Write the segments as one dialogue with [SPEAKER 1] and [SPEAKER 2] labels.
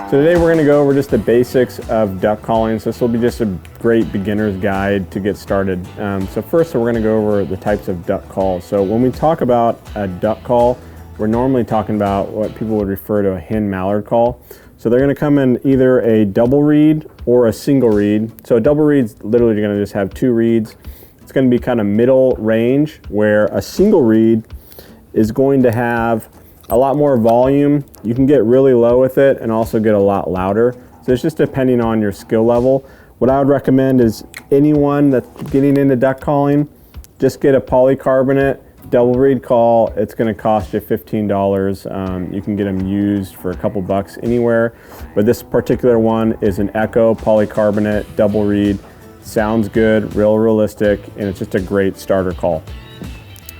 [SPEAKER 1] So today we're going to go over just the basics of duck calling. So this will be just a great beginner's guide to get started. So first we're going to go over the types of duck calls. So when we talk about a duck call, we're normally talking about what people would refer to a hen mallard call. So they're going to come in either a double reed or a single reed. So a double reed's literally going to just have two reeds. It's going to be kind of middle range, where a single reed is going to have a lot more volume. You can get really low with it and also get a lot louder. So it's just depending on your skill level. What I would recommend is anyone that's getting into duck calling, just get a polycarbonate double reed call. It's going to cost you $15. You can get them used for a couple bucks anywhere, but this particular one is an Echo polycarbonate double reed. Sounds good, realistic, and it's just a great starter call.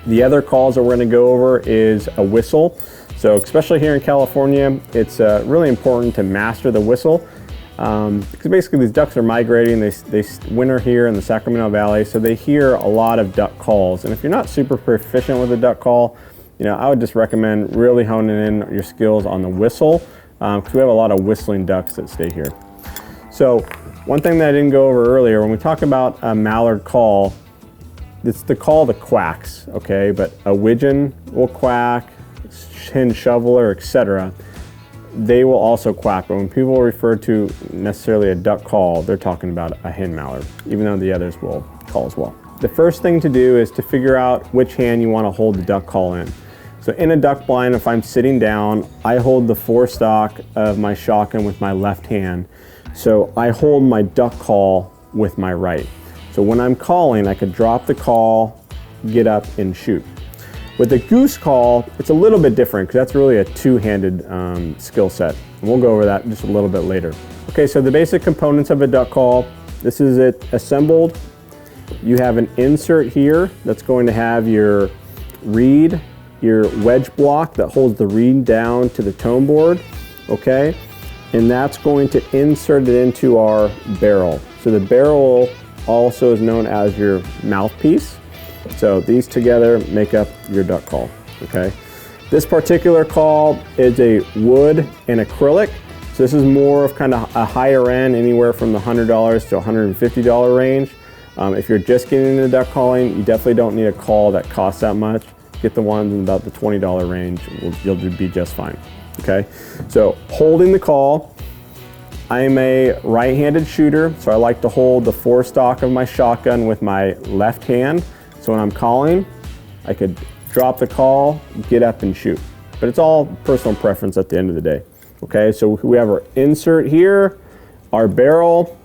[SPEAKER 1] The other calls that we're going to go over is a whistle. So especially here in California, it's really important to master the whistle, because basically these ducks are migrating. They winter here in the Sacramento Valley, so they hear a lot of duck calls. And if you're not super proficient with a duck call, I would just recommend really honing in your skills on the whistle, because we have a lot of whistling ducks that stay here. So one thing that I didn't go over earlier, when we talk about a mallard call, it's the call the quacks, okay? But a widgeon will quack, hen shoveler, etc. They will also quack, but when people refer to necessarily a duck call, they're talking about a hen mallard, even though the others will call as well. The first thing to do is to figure out which hand you want to hold the duck call in. So in a duck blind, if I'm sitting down, I hold the forestock of my shotgun with my left hand. So I hold my duck call with my right. So when I'm calling, I could drop the call, get up, and shoot. With the goose call, it's a little bit different, because that's really a two-handed skill set. And we'll go over that just a little bit later. Okay, so the basic components of a duck call, this is it assembled. You have an insert here that's going to have your reed, your wedge block that holds the reed down to the tone board, okay? And that's going to insert it into our barrel. So the barrel also is known as your mouthpiece. So these together make up your duck call, okay? This particular call is a wood and acrylic. So this is more of kind of a higher end, anywhere from the $100 to $150 range. If you're just getting into duck calling, you definitely don't need a call that costs that much. Get the ones in about the $20 range, you'll be just fine, okay? So holding the call, I am a right-handed shooter, so I like to hold the forestock of my shotgun with my left hand. So when I'm calling, I could drop the call, get up, and shoot. But it's all personal preference at the end of the day. Okay, so we have our insert here, our barrel.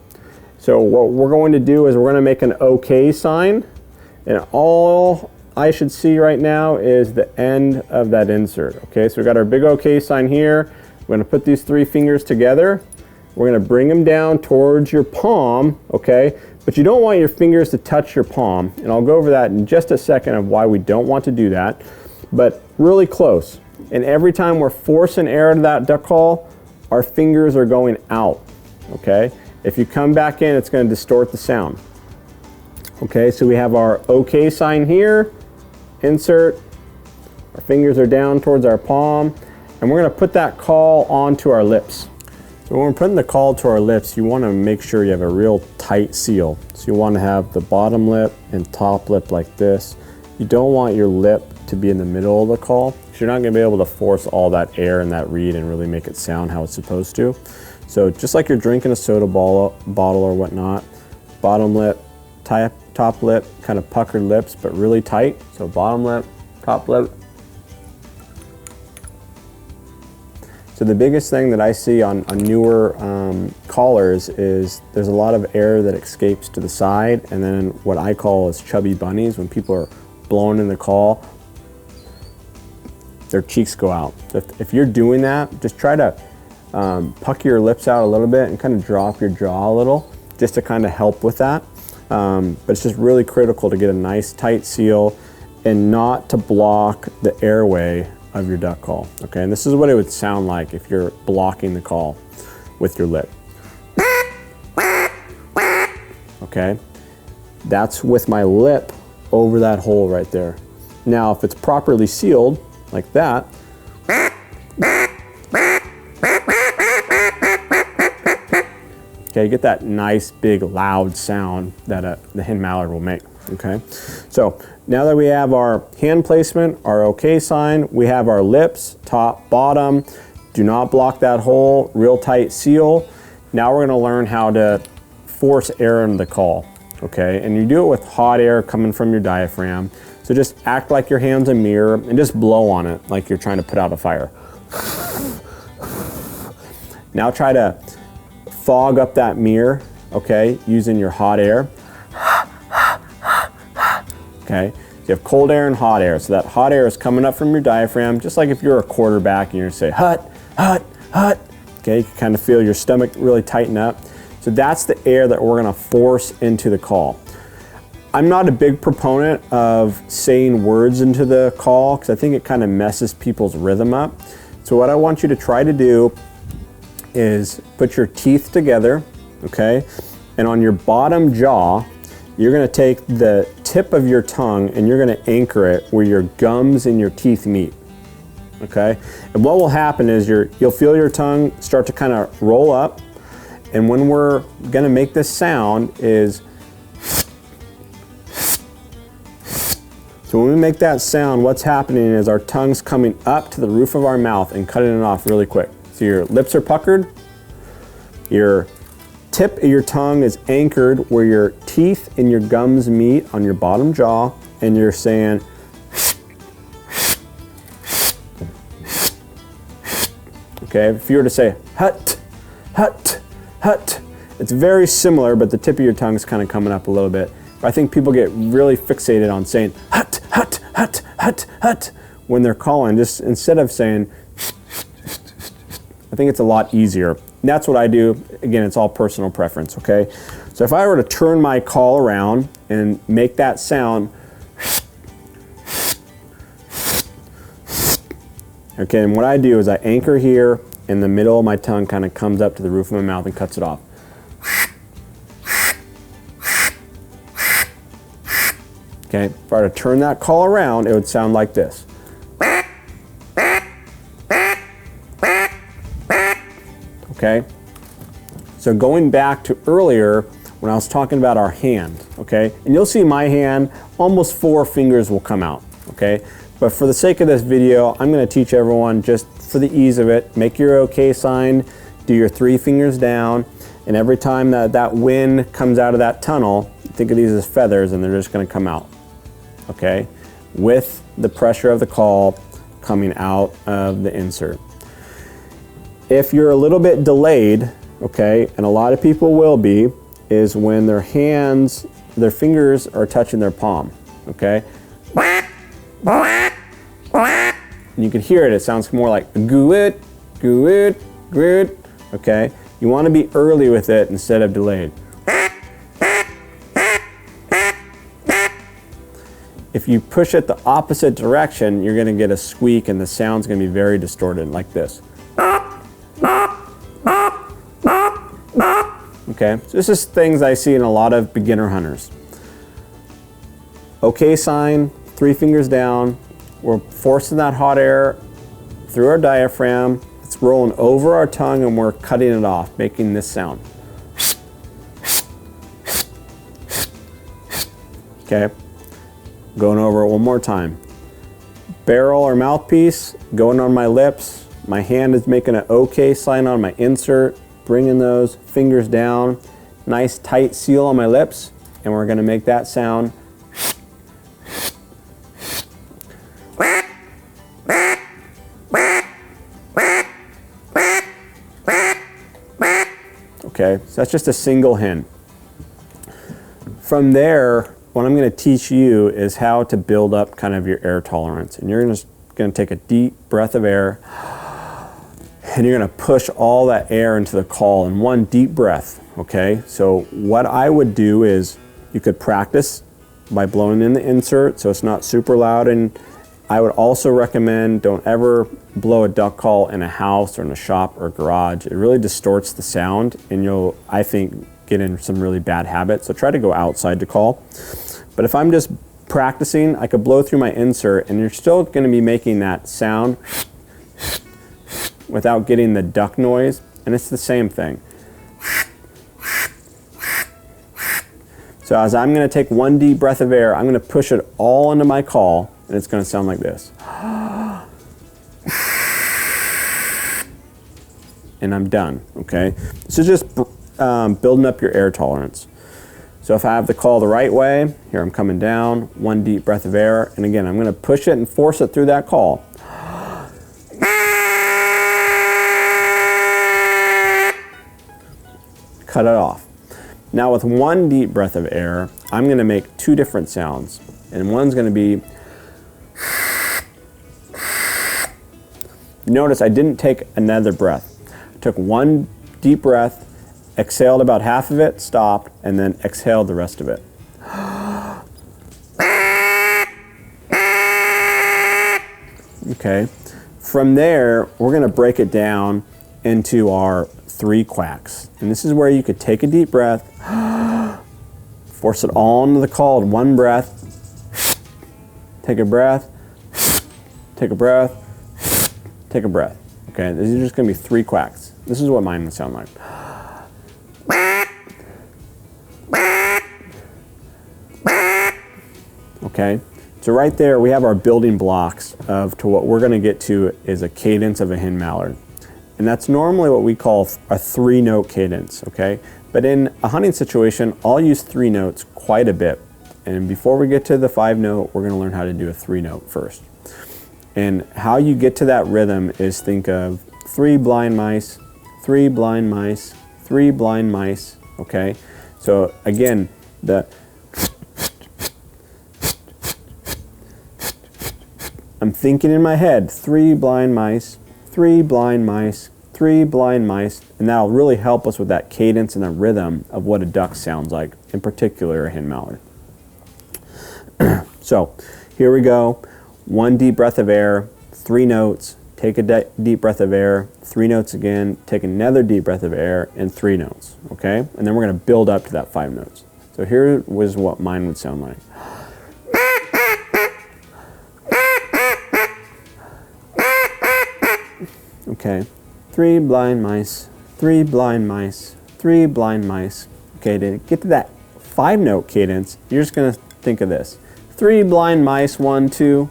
[SPEAKER 1] So what we're going to do is we're going to make an OK sign, and all I should see right now is the end of that insert. Okay, so we got our big OK sign here. We're going to put these three fingers together. We're going to bring them down towards your palm, okay? But you don't want your fingers to touch your palm, and I'll go over that in just a second of why we don't want to do that, but really close. And every time we're forcing air to that duck call, our fingers are going out, okay? If you come back in, it's going to distort the sound. Okay, so we have our OK sign here, insert, our fingers are down towards our palm, and we're going to put that call onto our lips. So when we're putting the call to our lips, you want to make sure you have a real tight seal. So you want to have the bottom lip and top lip like this. You don't want your lip to be in the middle of the call, because you're not going to be able to force all that air in that reed and really make it sound how it's supposed to. So just like you're drinking a soda bottle or whatnot, bottom lip, top lip, kind of puckered lips, but really tight. So bottom lip, top lip. So the biggest thing that I see on newer callers is there's a lot of air that escapes to the side, and then what I call is chubby bunnies. When people are blowing in the call, their cheeks go out. So if you're doing that, just try to pucker your lips out a little bit and kind of drop your jaw a little, just to kind of help with that. But it's just really critical to get a nice tight seal and not to block the airway of your duck call, okay? And this is what it would sound like if you're blocking the call with your lip. Okay? That's with my lip over that hole right there. Now, if it's properly sealed, like that, Okay, get that nice, big, loud sound that the hen mallard will make. Okay, so now that we have our hand placement, our okay sign, we have our lips, top, bottom. Do not block that hole, real tight seal. Now we're gonna learn how to force air into the call, okay? And you do it with hot air coming from your diaphragm. So just act like your hand's a mirror and just blow on it like you're trying to put out a fire. Now try to fog up that mirror, okay, using your hot air. Okay, so you have cold air and hot air. So that hot air is coming up from your diaphragm, just like if you're a quarterback and you're gonna say, hut, hut, hut. Okay, you can kind of feel your stomach really tighten up. So that's the air that we're gonna force into the call. I'm not a big proponent of saying words into the call because I think it kind of messes people's rhythm up. So what I want you to try to do is put your teeth together, okay? And on your bottom jaw, you're gonna take the tip of your tongue and you're gonna anchor it where your gums and your teeth meet, okay? And what will happen is you'll feel your tongue start to kind of roll up, and when we're gonna make this sound is, so when we make that sound, what's happening is our tongue's coming up to the roof of our mouth and cutting it off really quick. So your lips are puckered, your tip of your tongue is anchored where your teeth and your gums meet on your bottom jaw, and you're saying, okay, if you were to say hut, hut, hut, it's very similar, but the tip of your tongue is kind of coming up a little bit. I think people get really fixated on saying hut, hut, hut, hut, hut when they're calling, just instead of saying, I think it's a lot easier. And that's what I do. Again, it's all personal preference, okay? So if I were to turn my call around and make that sound, okay, and what I do is I anchor here, and the middle of my tongue kind of comes up to the roof of my mouth and cuts it off. Okay, if I were to turn that call around, it would sound like this. Okay, so going back to earlier when I was talking about our hand, okay, and you'll see my hand, almost 4 fingers will come out, okay, but for the sake of this video, I'm going to teach everyone, just for the ease of it, make your okay sign, do your 3 fingers down, and every time that wind comes out of that tunnel, think of these as feathers and they're just going to come out, okay, with the pressure of the call coming out of the insert. If you're a little bit delayed, okay, and a lot of people will be, is when their hands, their fingers are touching their palm, okay? And you can hear it, it sounds more like goo-it, goo-it, goo-it, okay? You want to be early with it instead of delayed. If you push it the opposite direction, you're going to get a squeak and the sound's going to be very distorted, like this. Okay, so this is things I see in a lot of beginner hunters. Okay sign, 3 fingers down. We're forcing that hot air through our diaphragm. It's rolling over our tongue and we're cutting it off, making this sound. Okay, going over it one more time. Barrel or mouthpiece going on my lips. My hand is making an okay sign on my insert, bringing those fingers down, nice tight seal on my lips, and we're going to make that sound. Okay, so that's just a single hen. From there, what I'm going to teach you is how to build up kind of your air tolerance. And you're just going to take a deep breath of air, and you're going to push all that air into the call in one deep breath, okay? So what I would do is you could practice by blowing in the insert so it's not super loud, and I would also recommend don't ever blow a duck call in a house or in a shop or garage. It really distorts the sound and you'll, I think, get in some really bad habits. So try to go outside to call. But if I'm just practicing, I could blow through my insert and you're still going to be making that sound without getting the duck noise, and it's the same thing. So as I'm going to take one deep breath of air, I'm going to push it all into my call, and it's going to sound like this. And I'm done, okay? So just building up your air tolerance. So if I have the call the right way, here I'm coming down, one deep breath of air, and again, I'm going to push it and force it through that call. Cut it off. Now with one deep breath of air, I'm going to make two different sounds. And one's going to be, notice I didn't take another breath. I took one deep breath, exhaled about half of it, stopped, and then exhaled the rest of it. Okay. From there, we're going to break it down into our 3 quacks. And this is where you could take a deep breath, force it all into the call in one breath, take a breath, take a breath, take a breath. Okay, these are just going to be 3 quacks. This is what mine would sound like. Okay, so right there we have our building blocks to what we're going to get to is a cadence of a hen mallard. And that's normally what we call a 3-note cadence, okay? But in a hunting situation, I'll use 3 notes quite a bit. And before we get to the 5-note, we're gonna learn how to do a 3-note first. And how you get to that rhythm is think of 3 blind mice, 3 blind mice, 3 blind mice, okay? So again, I'm thinking in my head, 3 blind mice, 3 blind mice, 3 blind mice, and that'll really help us with that cadence and the rhythm of what a duck sounds like, in particular a hen mallard. So here we go, 1 deep breath of air, 3 notes, take a deep breath of air, 3 notes again, take another deep breath of air, and 3 notes, okay? And then we're gonna build up to that 5 notes. So here was what mine would sound like. Okay, 3 blind mice, 3 blind mice, 3 blind mice. Okay, to get to that 5-note cadence, you're just gonna think of this. 3 blind mice, 1, 2,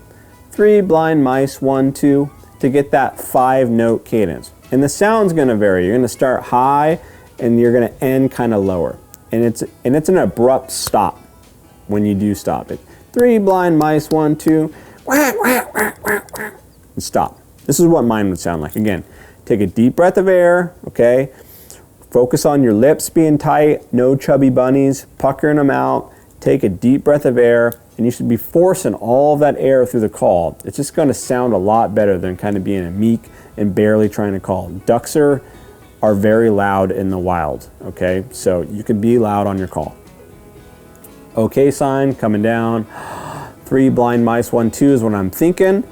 [SPEAKER 1] 3 blind mice, 1, 2, to get that 5-note cadence. And the sound's gonna vary. You're gonna start high and you're gonna end kind of lower. And it's an abrupt stop when you do stop it. 3 blind mice, 1, 2, and stop. This is what mine would sound like. Again, take a deep breath of air, okay? Focus on your lips being tight, no chubby bunnies, puckering them out. Take a deep breath of air, and you should be forcing all of that air through the call. It's just gonna sound a lot better than kind of being a meek and barely trying to call. Ducks are very loud in the wild, okay? So you can be loud on your call. Okay sign, coming down. 3 blind mice, 1, 2 is what I'm thinking.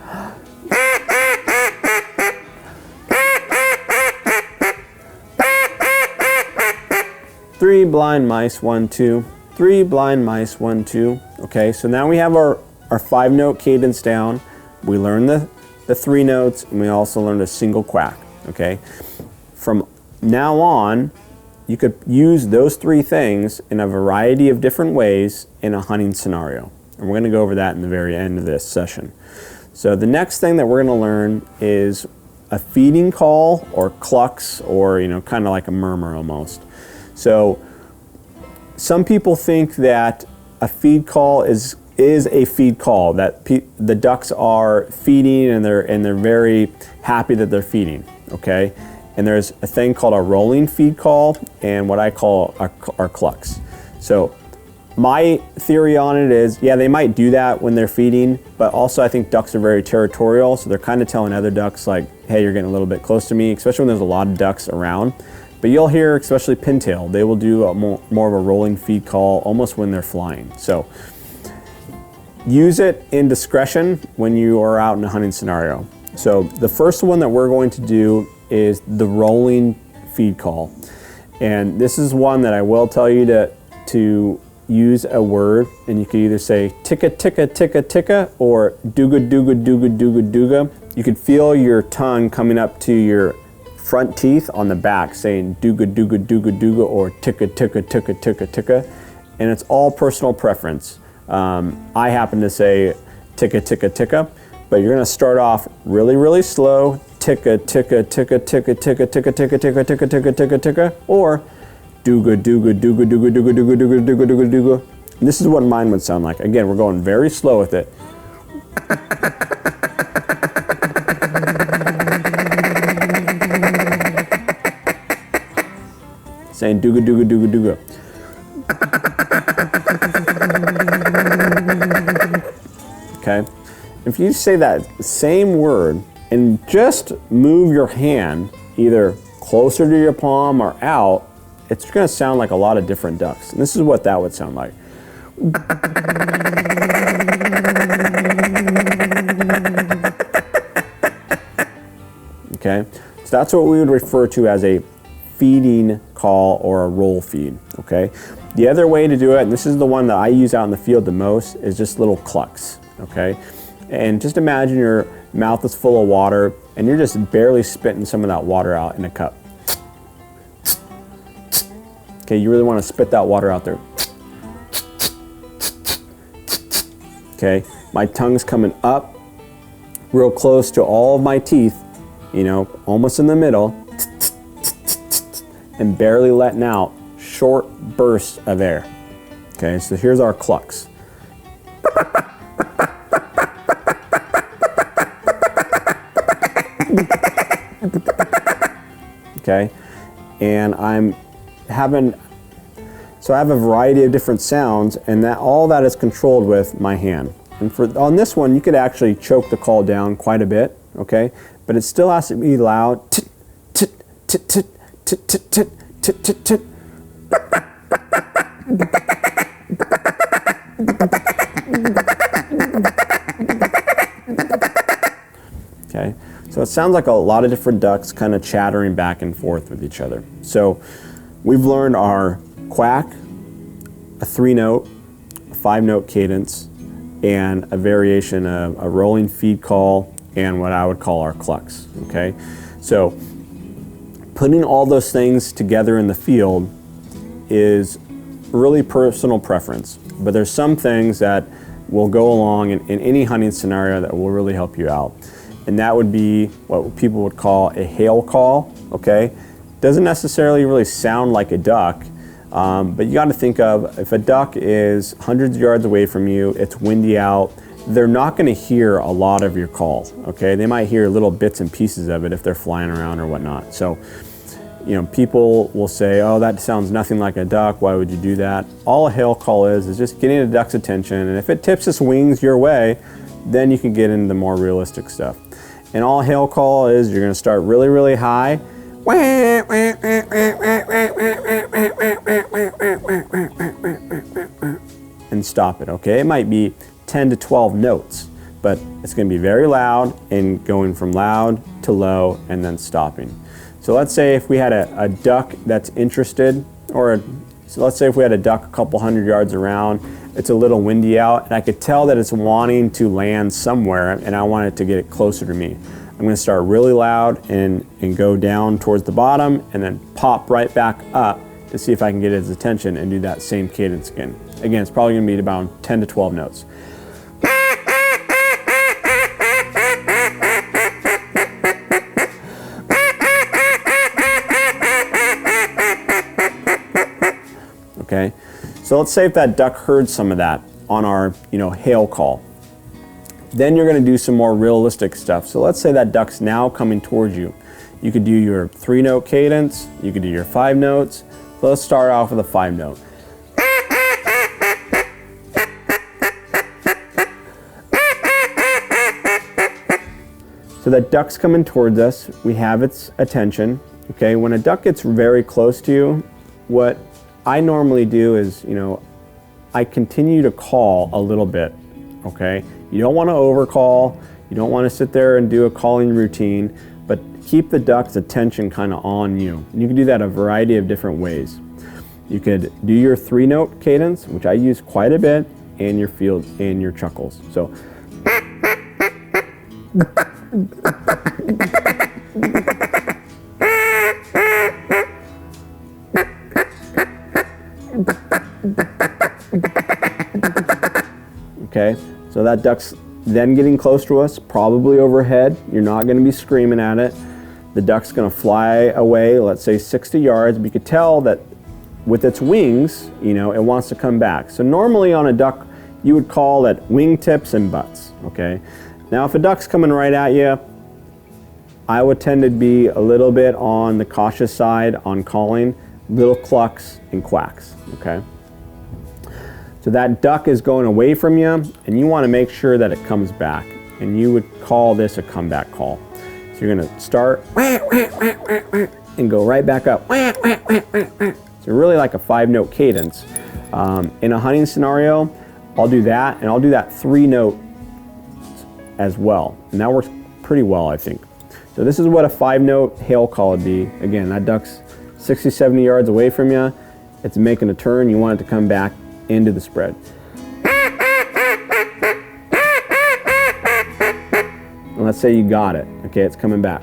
[SPEAKER 1] 3 blind mice, 1, 2, 3 blind mice, 1, 2. Okay, so now we have our 5-note cadence down. We learned the 3 notes, and we also learned a single quack, okay? From now on, you could use those 3 things in a variety of different ways in a hunting scenario. And we're gonna go over that in the very end of this session. So the next thing that we're gonna learn is a feeding call, or clucks, or kind of like a murmur almost. So some people think that a feed call is a feed call, that the ducks are feeding and they're very happy that they're feeding, okay? And there's a thing called a rolling feed call and what I call our clucks. So my theory on it is, yeah, they might do that when they're feeding, but also I think ducks are very territorial, so they're kind of telling other ducks like, hey, you're getting a little bit close to me, especially when there's a lot of ducks around. But you'll hear, especially pintail, they will do a more of a rolling feed call almost when they're flying. So use it in discretion when you are out in a hunting scenario. So the first one that we're going to do is the rolling feed call. And this is one that I will tell you to use a word, and you could either say ticka ticka ticka ticka or dooga dooga dooga dooga dooga. You could feel your tongue coming up to your front teeth on the back saying dooga dooga dooga dooga or ticka ticka ticka ticka ticka. and it's all personal preference. I happen to say ticka, ticka, ticka, but you're gonna start off really, really slow, ticka, ticka, ticka, ticka, ticka, ticka, ticka, ticka, ticka, ticka, ticka, ticka, or dooga, dooga, dooga, dooga, dooga, dooga, dooga, dooga, dooga, dooga. And this is what mine would sound like. Again, we're going very slow with it. Saying dooga, dooga, dooga, dooga. Okay? If you say that same word and just move your hand either closer to your palm or out, it's going to sound like a lot of different ducks. And this is what that would sound like. Okay? So that's what we would refer to as a feeding call or a roll feed. Okay? The other way to do it, and this is the one that I use out in the field the most, is just little clucks. Okay? And just imagine your mouth is full of water and you're just barely spitting some of that water out in a cup. Okay, you really want to spit that water out there. Okay, my tongue's coming up real close to all of my teeth, you know, almost in the middle, and barely letting out short bursts of air. Okay, so here's our clucks. Okay, and I have a variety of different sounds, and all that is controlled with my hand. And on this one, you could actually choke the call down quite a bit, okay? But it still has to be loud. Tit, tit, tit, tit, tit, tit, tit, tit, tit, tit. Okay, so it sounds like a lot of different ducks kind of chattering back and forth with each other. So we've learned our quack, a 3-note, a 5-note cadence, and a variation of a rolling feed call and what I would call our clucks. Okay, so putting all those things together in the field is really personal preference, but there's some things that will go along in any hunting scenario that will really help you out. And that would be what people would call a hail call. Okay, doesn't necessarily really sound like a duck, but you got to think of, if a duck is hundreds of yards away from you, it's windy out, they're not going to hear a lot of your call. Okay, they might hear little bits and pieces of it if they're flying around or whatnot. So, you know, people will say, oh, that sounds nothing like a duck, why would you do that? All a hail call is just getting a duck's attention, and if it tips its wings your way, then you can get into the more realistic stuff. And all a hail call is, you're going to start really, really high, and stop it. Okay, it might be 10 to 12 notes, but it's going to be very loud and going from loud to low and then stopping. So let's say if we had a duck that's interested, so let's say if we had a duck a couple hundred yards around, it's a little windy out, and I could tell that it's wanting to land somewhere, and I want it to get it closer to me. I'm going to start really loud and go down towards the bottom, and then pop right back up to see if I can get its attention and do that same cadence again. Again, it's probably going to be about 10 to 12 notes. Okay, so let's say if that duck heard some of that on our, hail call. Then you're going to do some more realistic stuff. So let's say that duck's now coming towards you. You could do your 3-note cadence, you could do your 5 notes. So let's start off with a 5-note. So that duck's coming towards us, we have its attention. Okay, when a duck gets very close to you, what I normally do is, I continue to call a little bit, okay? You don't want to overcall, you don't want to sit there and do a calling routine, but keep the duck's attention kind of on you. And you can do that a variety of different ways. You could do your 3-note cadence, which I use quite a bit, and your field and your chuckles. So Okay, so that duck's then getting close to us, probably overhead. You're not going to be screaming at it. The duck's going to fly away, let's say 60 yards, but you could tell that with its wings, you know, it wants to come back. So normally on a duck, you would call it wingtips and butts, okay? Now if a duck's coming right at you, I would tend to be a little bit on the cautious side on calling little clucks and quacks, okay? So that duck is going away from you, and you want to make sure that it comes back, and you would call this a comeback call. So you're going to start and go right back up. So really like a 5-note cadence. In a hunting scenario, I'll do that, and I'll do that 3-note as well, and that works pretty well, I think. So this is what a 5-note hail call would be. Again, that duck's 60, 70 yards away from you. It's making a turn. You want it to come back into the spread. And let's say you got it. Okay, it's coming back.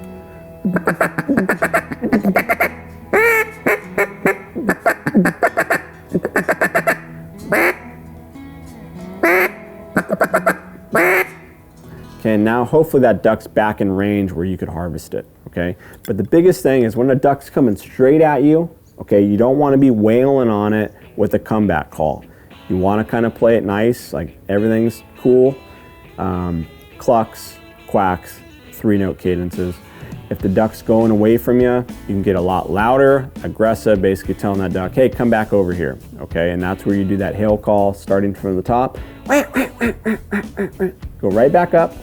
[SPEAKER 1] Okay, now hopefully that duck's back in range where you could harvest it, okay? But the biggest thing is when a duck's coming straight at you, okay, you don't want to be wailing on it with a comeback call. You want to kind of play it nice, like everything's cool. Clucks, quacks, 3-note cadences. If the duck's going away from you, you can get a lot louder, aggressive, basically telling that duck, hey, come back over here, okay? And that's where you do that hail call, starting from the top. Go right back up.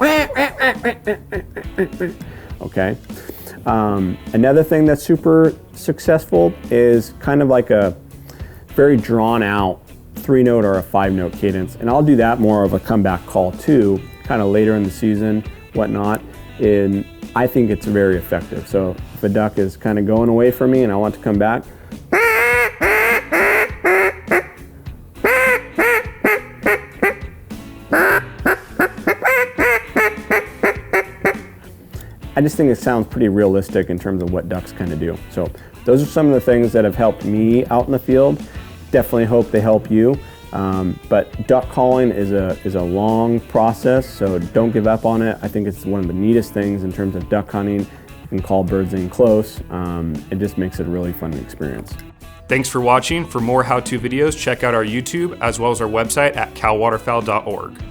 [SPEAKER 1] Okay. Another thing that's super successful is kind of like a very drawn out 3-note or a 5-note cadence. And I'll do that more of a comeback call too, kind of later in the season, whatnot. And I think it's very effective. So if a duck is kind of going away from me and I want to come back, I just think it sounds pretty realistic in terms of what ducks kind of do. So those are some of the things that have helped me out in the field. Definitely hope they help you. But duck calling is a long process, so don't give up on it. I think it's one of the neatest things in terms of duck hunting. You can call birds in close. It just makes it a really fun experience.
[SPEAKER 2] Thanks for watching. For more how-to videos, check out our YouTube as well as our website at calwaterfowl.org.